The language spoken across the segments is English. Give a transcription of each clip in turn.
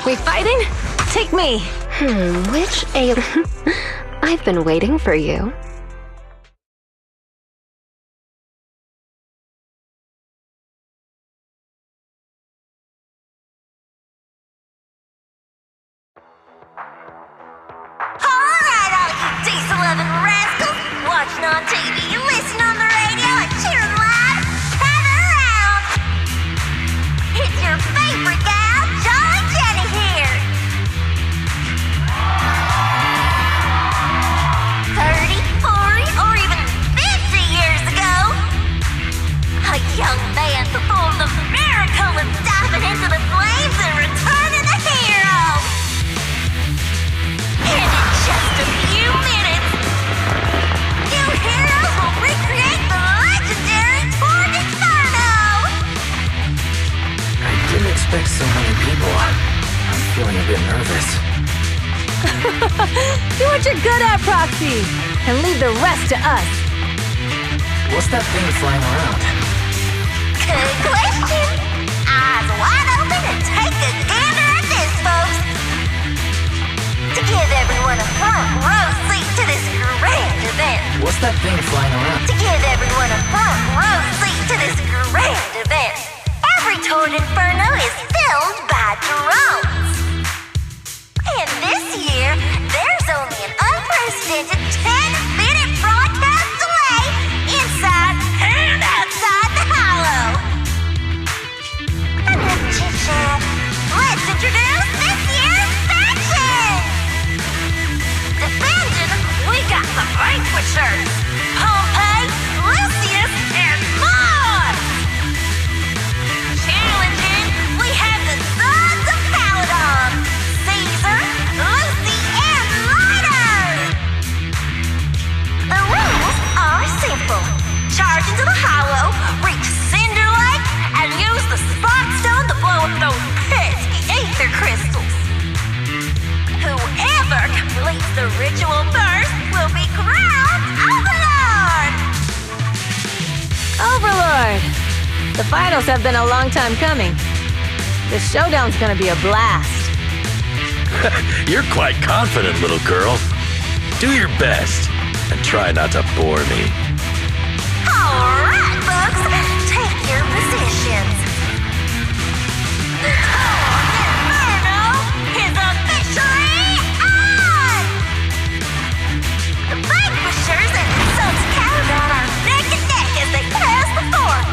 We fighting? Take me. Which alien? I've been waiting for you. Alright, all you diesel-loving rascals! Watching on TV, listening on the radio, and cheering live! Gather around! It's your favorite gal, Jolly Jenny here! 30, 40, or even 50 years ago, a young man performed the miracle of diving into the flames and returning a hero! And in just a few minutes, new heroes will recreate the legendary Torn Inferno! I didn't expect so many people. I'm feeling a bit nervous. Do what you're good at, Proxy, and leave the rest to us. What's that thing flying around? Good question! Eyes wide open and take a gander at this, folks! To give everyone a front row seat to this grand event! What's that thing flying around? To give everyone a front row seat to this grand event! Every Torn Inferno is filled by drones! And this year, there's only an unprecedented 10-minute broadcast delay inside and outside the Hollow! Enough chit-chat. Let's introduce this year's faction! Defending, we got the Vanquishers! Pompey, Lucius, and Mars! Challenging, we have the Sons of Paladon! Caesar, Lucy, and Lighter! The rules are simple. Charge into the Hollow, reach Cinder Lake, and use the Spot Stone to blow up those pesky ether crystals. Whoever completes the ritual first will be crowned Overlord! Overlord! The finals have been a long time coming. The showdown's gonna be a blast. You're quite confident, little girl. Do your best and try not to bore me. Alright, folks, take your positions. The Torn Inferno is officially on! The Vanquishers and the Sons of Paladon are neck and neck as they pass the fort.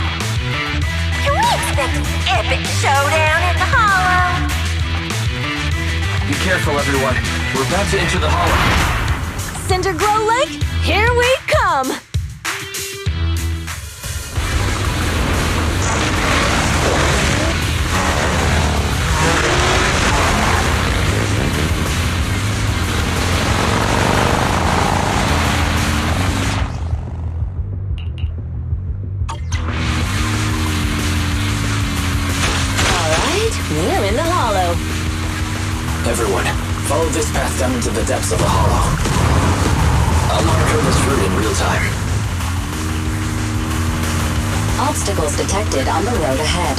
Can we expect an epic showdown in the Hollow? Be careful, everyone. We're about to enter the Hollow. Cinder Glow Lake, here we come! Alright, we're in the Hollow. Everyone, follow this path down into the depths of the Hollow. I'll monitor this route in real time. Obstacles detected on the road ahead.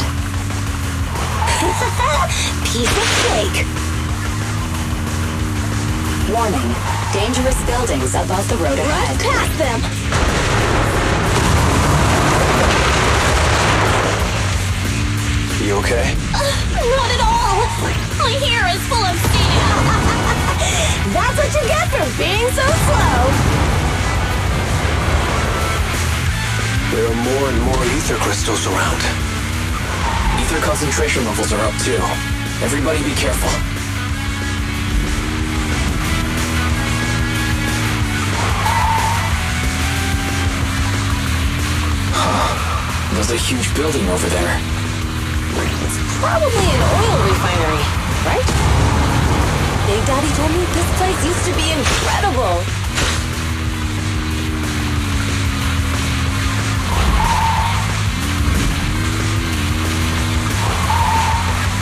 Piece of cake. Warning, dangerous buildings above the road ahead. Run past them! You okay? Not at all! My hair is full of steam! That's what you get for being so slow! There are more and more ether crystals around. Ether concentration levels are up too. Everybody be careful. There's a huge building over there. It's probably an oil refinery, right? Big Daddy told me this place used to be incredible.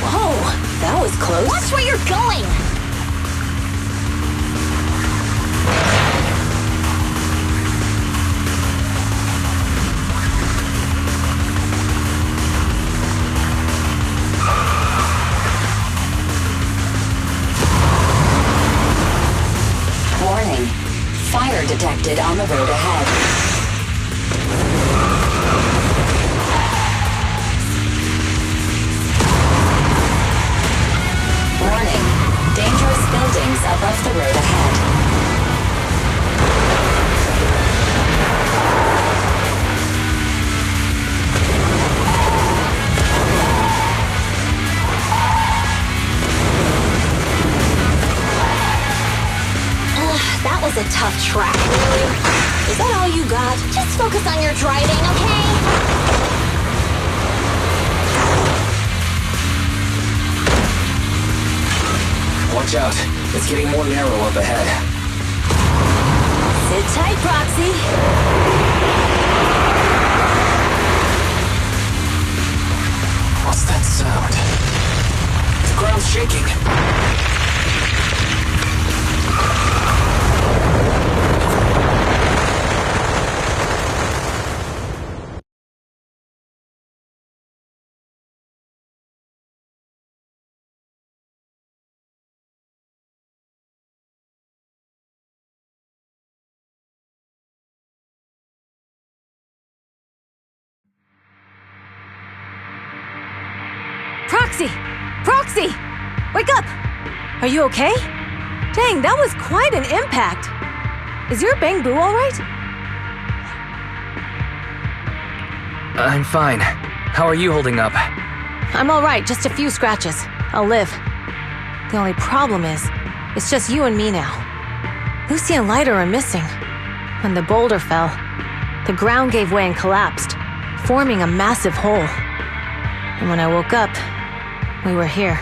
Whoa, that was close. Watch where you're going! detected on the road ahead. Warning. Dangerous buildings above the road ahead. That was a tough track, really. Is that all you got? Just focus on your driving, okay? Watch out. It's getting more narrow up ahead. Sit tight, Proxy. What's that sound? The ground's shaking. Proxy! Proxy! Wake up! Are you okay? Dang, that was quite an impact. Is your bang boo all right? I'm fine. How are you holding up? I'm all right, just a few scratches. I'll live. The only problem is, it's just you and me now. Lucy and Lighter are missing. When the boulder fell, the ground gave way and collapsed, forming a massive hole. And when I woke up, we were here.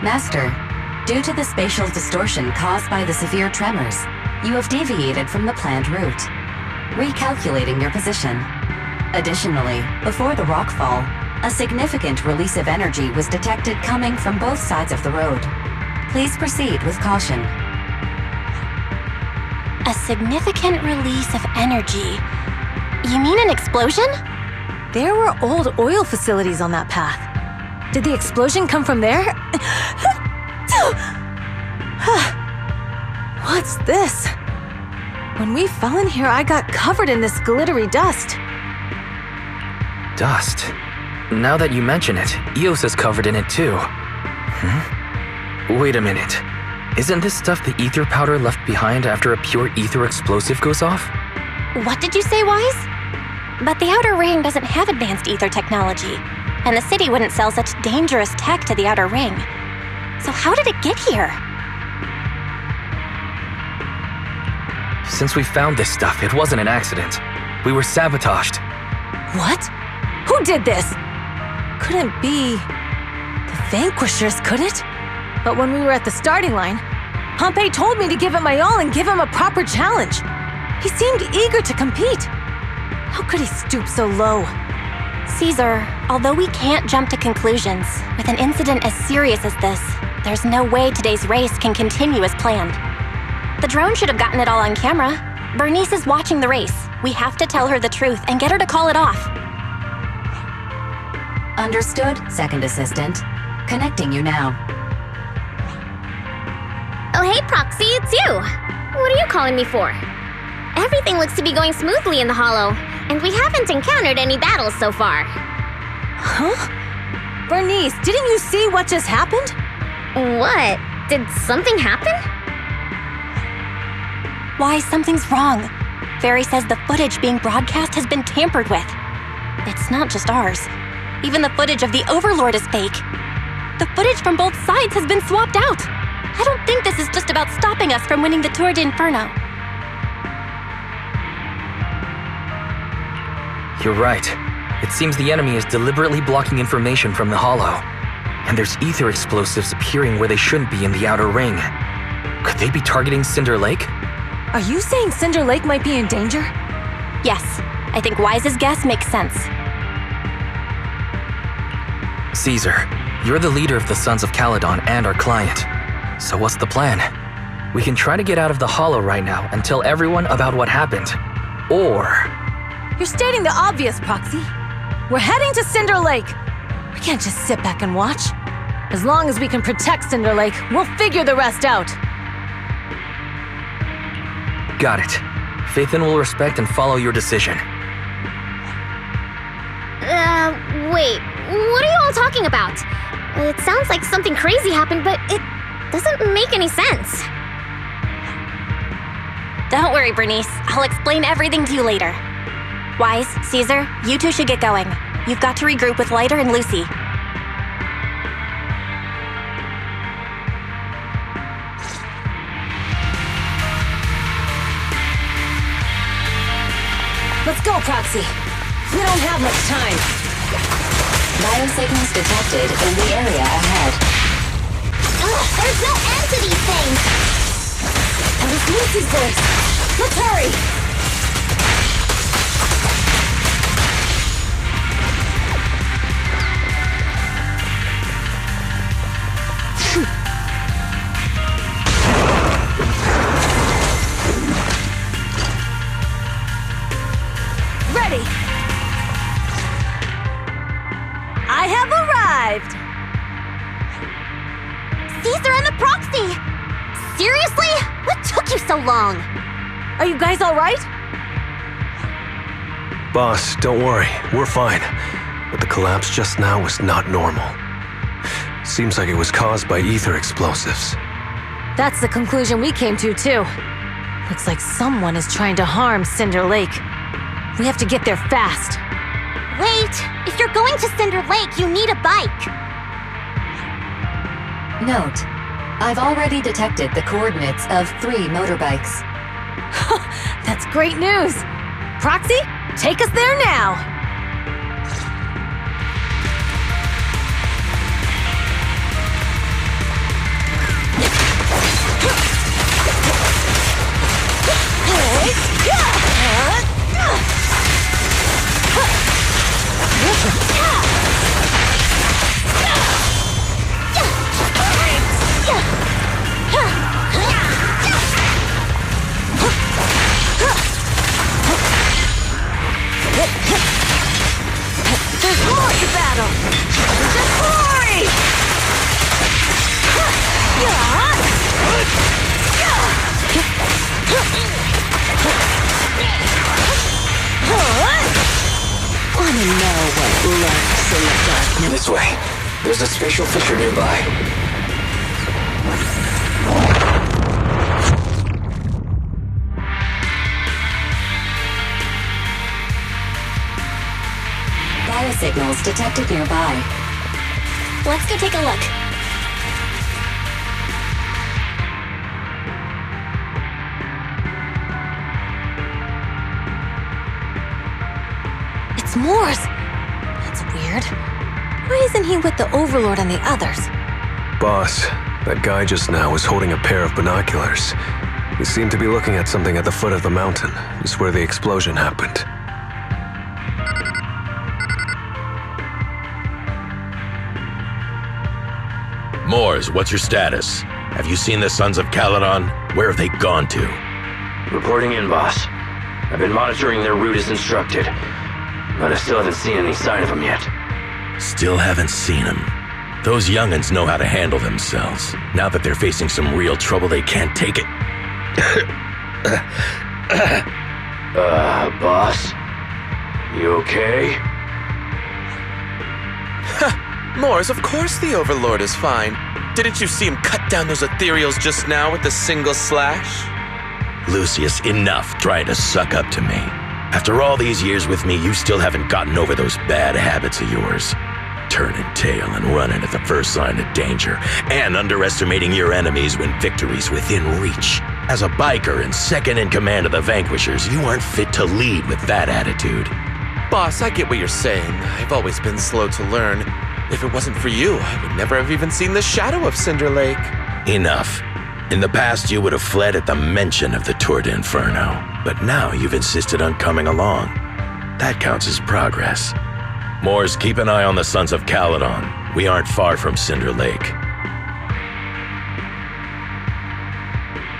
Master, due to the spatial distortion caused by the severe tremors, you have deviated from the planned route, recalculating your position. Additionally, before the rockfall, a significant release of energy was detected coming from both sides of the road. Please proceed with caution. A significant release of energy. You mean an explosion? There were old oil facilities on that path. Did the explosion come from there? What's this? When we fell in here, I got covered in this glittery dust. Dust? Now that you mention it, Eos is covered in it too. Wait a minute. Isn't this stuff the ether powder left behind after a pure ether explosive goes off? What did you say, Wise? But the Outer Ring doesn't have advanced ether technology, and the city wouldn't sell such dangerous tech to the Outer Ring. So how did it get here? Since we found this stuff, it wasn't an accident. We were sabotaged. What? Who did this? Couldn't be the Vanquishers, could it? But when we were at the starting line, Pompey told me to give it my all and give him a proper challenge. He seemed eager to compete. How could he stoop so low? Caesar, although we can't jump to conclusions, with an incident as serious as this, there's no way today's race can continue as planned. The drone should have gotten it all on camera. Bernice is watching the race. We have to tell her the truth and get her to call it off. Understood, Second Assistant. Connecting you now. Oh, hey, Proxy, it's you! What are you calling me for? Everything looks to be going smoothly in the Hollow, and we haven't encountered any battles so far. Huh? Bernice, didn't you see what just happened? What? Did something happen? Why, something's wrong. Fairy says the footage being broadcast has been tampered with. It's not just ours. Even the footage of the Overlord is fake. The footage from both sides has been swapped out. I don't think this is just about stopping us from winning the Tour d'Inferno. You're right. It seems the enemy is deliberately blocking information from the Hollow. And there's ether explosives appearing where they shouldn't be in the Outer Ring. Could they be targeting Cinder Lake? Are you saying Cinder Lake might be in danger? Yes, I think Wise's guess makes sense. Caesar, you're the leader of the Sons of Caledon and our client. So what's the plan? We can try to get out of the Hollow right now and tell everyone about what happened. Or... You're stating the obvious, Proxy. We're heading to Cinder Lake. We can't just sit back and watch. As long as we can protect Cinder Lake, we'll figure the rest out. got it. Phaethon will respect and follow your decision. Wait. What are you all talking about? It sounds like something crazy happened, but it doesn't make any sense. Don't worry, Bernice. I'll explain everything to you later. Wise, Caesar, you two should get going. You've got to regroup with Lighter and Lucy. Let's go, Proxy. We don't have much time. Biosignals detected in the area ahead. Ugh, there's no end to these things! That was Lucy's voice. Let's hurry! Ready! I have arrived! Caesar and the Proxy! Seriously? What took you so long? Are you guys all right? Boss, don't worry. We're fine. But the collapse just now was not normal. Seems like it was caused by ether explosives. That's the conclusion we came to, too. Looks like someone is trying to harm Cinder Lake. We have to get there fast. Wait! If you're going to Cinder Lake, you need a bike! Note, I've already detected the coordinates of 3 motorbikes. That's great news! Proxy, take us there now! There's more to battle! Just glory! Wanna know what lurks in the darkness? This way. There's a spatial fissure nearby. Biosignals detected nearby. Let's go take a look. It's Morse! That's weird. Why isn't he with the Overlord and the others? Boss, that guy just now was holding a pair of binoculars. He seemed to be looking at something at the foot of the mountain, just where the explosion happened. Moors, what's your status? Have you seen the Sons of Caledon? Where have they gone to? Reporting in, boss. I've been monitoring their route as instructed, but I still haven't seen any sign of them yet. Still haven't seen them. Those young'uns know how to handle themselves. Now that they're facing some real trouble, they can't take it. Boss? You okay? Moors, of course the Overlord is fine. Didn't you see him cut down those ethereals just now with a single slash? Lucius, enough trying to suck up to me. After all these years with me, you still haven't gotten over those bad habits of yours. Turning tail and running at the first sign of danger, and underestimating your enemies when victory's within reach. As a biker and second in command of the Vanquishers, you aren't fit to lead with that attitude. Boss, I get what you're saying. I've always been slow to learn. If it wasn't for you, I would never have even seen the shadow of Cinder Lake. Enough. In the past, you would have fled at the mention of the Tour d'Inferno, but now you've insisted on coming along. That counts as progress. Moors, keep an eye on the Sons of Caledon. We aren't far from Cinder Lake.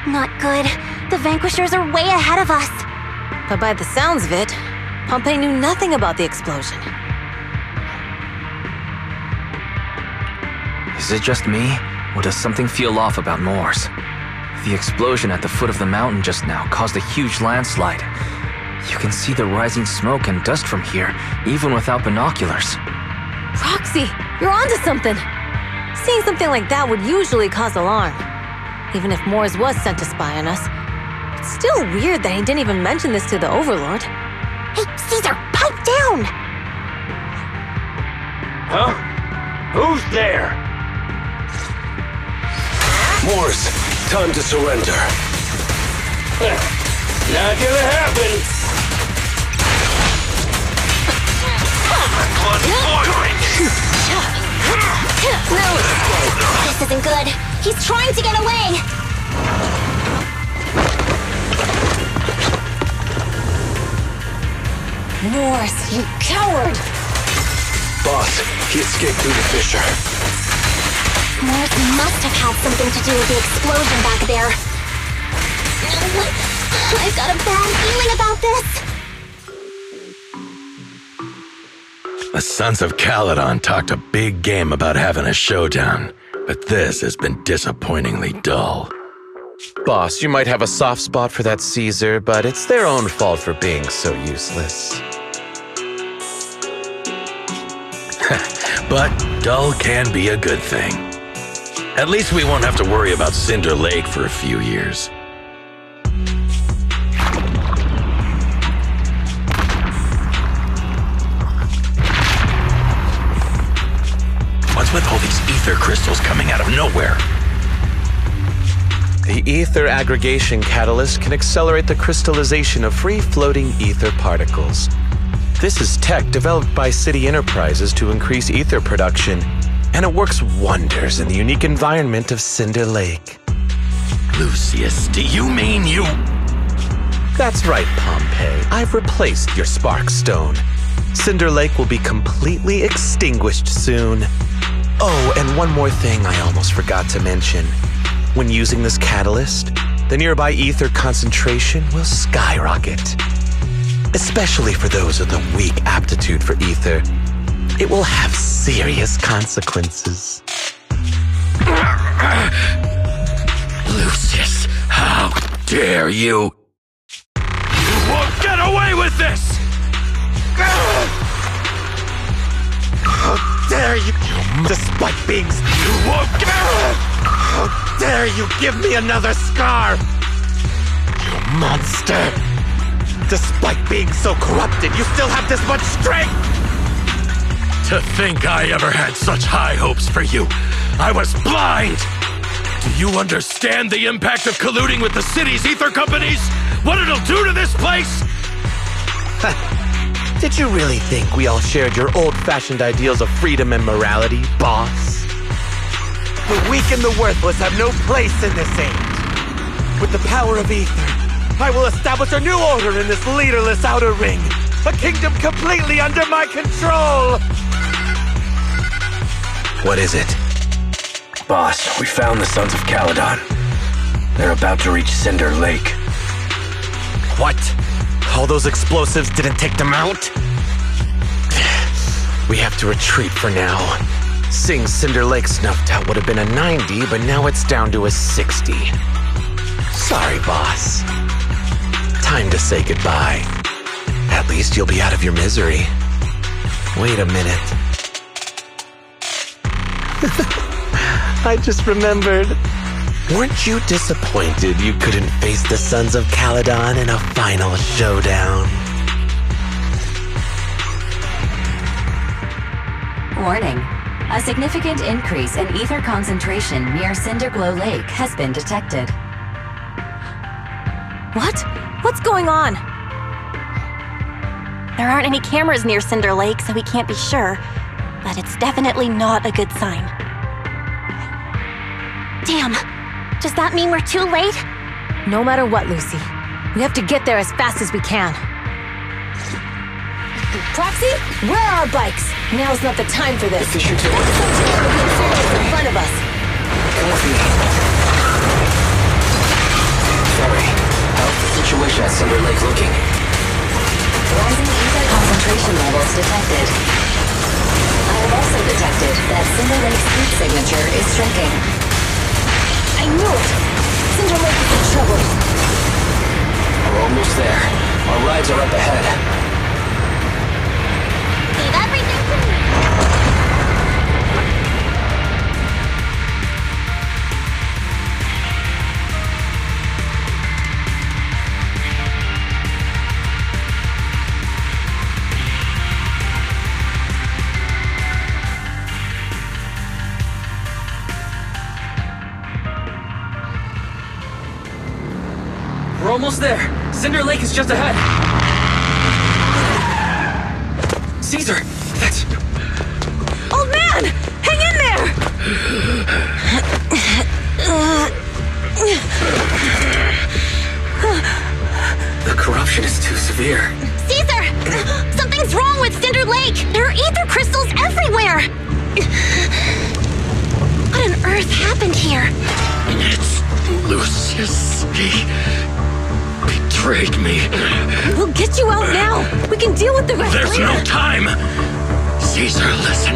Not good. The Vanquishers are way ahead of us. But by the sounds of it, Pompey knew nothing about the explosion. Is it just me, or does something feel off about Moors? The explosion at the foot of the mountain just now caused a huge landslide. You can see the rising smoke and dust from here, even without binoculars. Roxy, you're onto something. Seeing something like that would usually cause alarm. Even if Moores was sent to spy on us. It's still weird that he didn't even mention this to the Overlord. Hey, Caesar, pipe down! Huh? Who's there? Moores, time to surrender. Not gonna happen. No escape. This isn't good. He's trying to get away. Moores, you coward! Boss, he escaped through the fissure. Moores must have had something to do with the explosion back there. I've got a bad feeling about this. The Sons of Caledon talked a big game about having a showdown, but this has been disappointingly dull. Boss, you might have a soft spot for that Caesar, but it's their own fault for being so useless. But dull can be a good thing. At least we won't have to worry about Cinder Lake for a few years. What's with all these ether crystals coming out of nowhere? The ether aggregation catalyst can accelerate the crystallization of free-floating ether particles. This is tech developed by City Enterprises to increase ether production, and it works wonders in the unique environment of Cinder Lake. Lucius, do you mean you... That's right, Pompeii. I've replaced your spark stone. Cinder Lake will be completely extinguished soon. Oh, and one more thing I almost forgot to mention. When using this catalyst, the nearby ether concentration will skyrocket. Especially for those with a weak aptitude for ether, it will have serious consequences. Lucius, how dare you? You won't get away with this! How dare you, despite being... You won't get... How dare you give me another scar! You monster! Despite being so corrupted, you still have this much strength! To think I ever had such high hopes for you. I was blind! Do you understand the impact of colluding with the city's ether companies? What it'll do to this place? Did you really think we all shared your old-fashioned ideals of freedom and morality, boss? The weak and the worthless have no place in this age. With the power of ether, I will establish a new order in this leaderless outer ring. A kingdom completely under my control! What is it? Boss, we found the Sons of Caledon. They're about to reach Cinder Lake. What? All those explosives didn't take them out? We have to retreat for now. Seeing Cinder Lake snuffed out would have been a 90, but now it's down to a 60. Sorry, boss. Time to say goodbye. At least you'll be out of your misery. Wait a minute. I just remembered. Weren't you disappointed you couldn't face the Sons of Caledon in a final showdown? Warning. A significant increase in ether concentration near Cinderglow Lake has been detected. What? What's going on? There aren't any cameras near Cinder Lake, so we can't be sure. But it's definitely not a good sign. Damn. Does that mean we're too late? No matter what, Lucy. We have to get there as fast as we can. Proxy, where are our bikes? Now's not the time for this. The fissure tip. In front of us. Sorry. How's the situation at Cinder Lake looking? Rising ether concentration levels detected. I have also detected that Cinder Lake's heat signature is shrinking. I knew it! Cinder Lake Almost there. Our rides are up ahead. Leave everything to me. We're almost there. Cinder Lake is just ahead. Caesar, that's... Old man! Hang in there! The corruption is too severe. Caesar! Something's wrong with Cinder Lake! There are ether crystals everywhere! What on earth happened here? It's Lucius. He betrayed me. We'll get you out now. We can deal with the rest There's later. no time. Caesar, listen.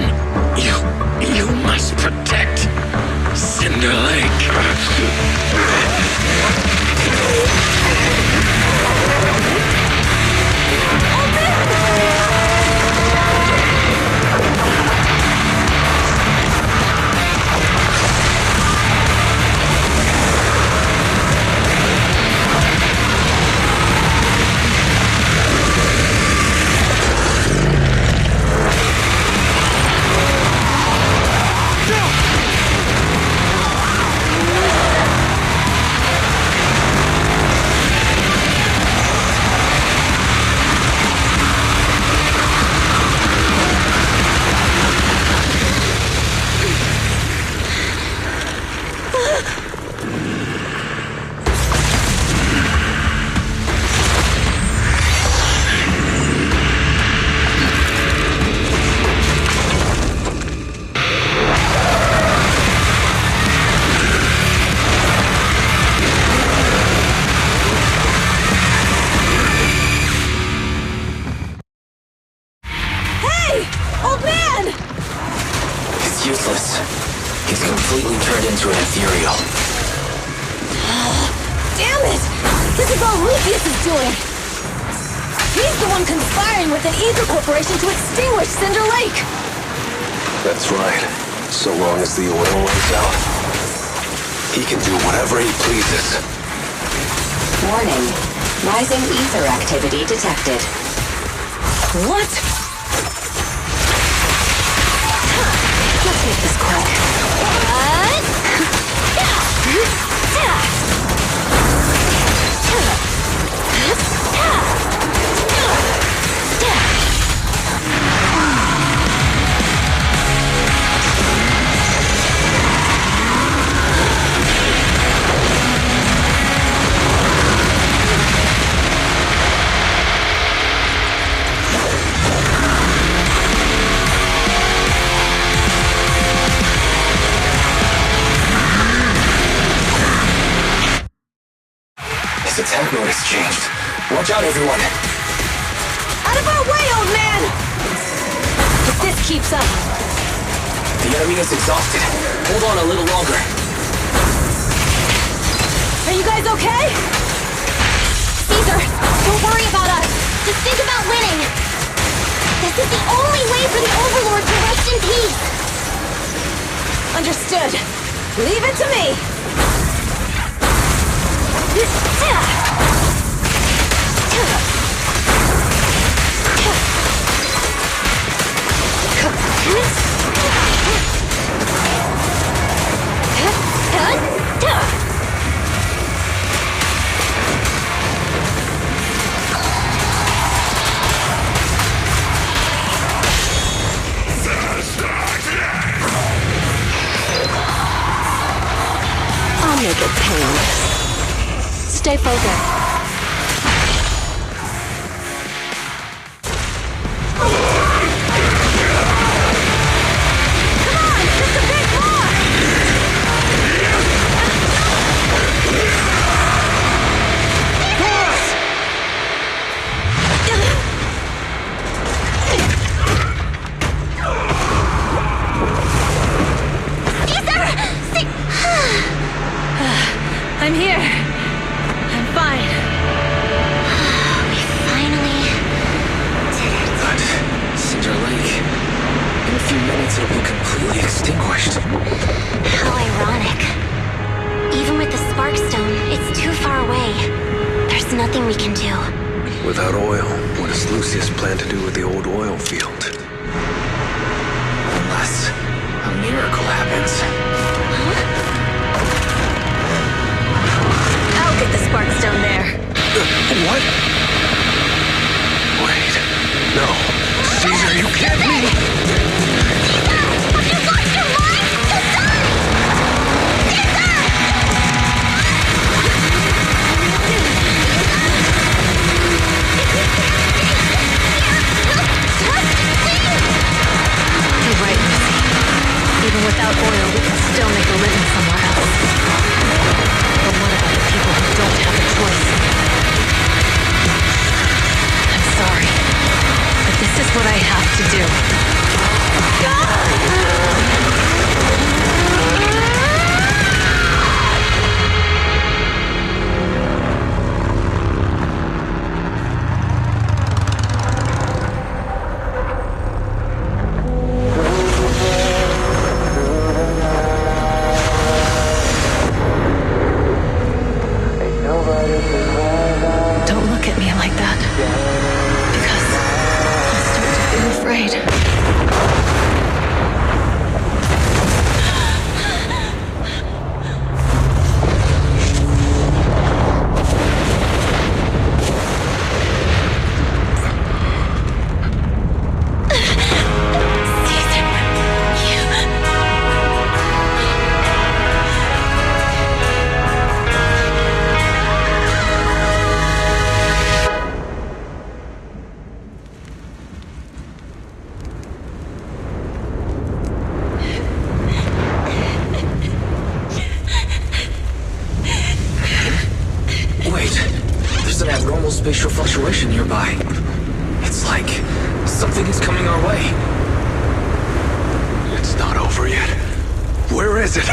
You must protect Cinder Lake. Useless. He's completely turned into an ethereal. Damn it! This is all Lucius is doing! He's the one conspiring with an ether corporation to extinguish Cinder Lake! That's right. So long as the oil runs out, he can do whatever he pleases. Warning. Rising ether activity detected. What? Let's make this quick. His attack mode has changed. Watch out, everyone! Out of our way, old man! If this keeps up... The enemy is exhausted. Hold on a little longer. Are you guys okay? Caesar, don't worry about us. Just think about winning. This is the only way for the Overlord to rest in peace. Understood. Leave it to me. I'll make it painless. Stay focused. I'm here. I'm fine. extinguished. How ironic. Even with the Spark Stone, it's too far away. There's nothing we can do. Without oil, what does Lucius plan to do with the old oil field? Unless a miracle happens. I'll get the spark stone there. What? Wait. No. Caesar, you can't be! Have you lost your mind? You're right, Missy. Even without oil, we can still make a living somewhere else. But what about the people who don't have a choice? I'm sorry, but this is what I have to do. Don't look at me like that, because I'll start to feel afraid. Wait, there's an abnormal spatial fluctuation nearby. It's like something is coming our way. It's not over yet. Where is it?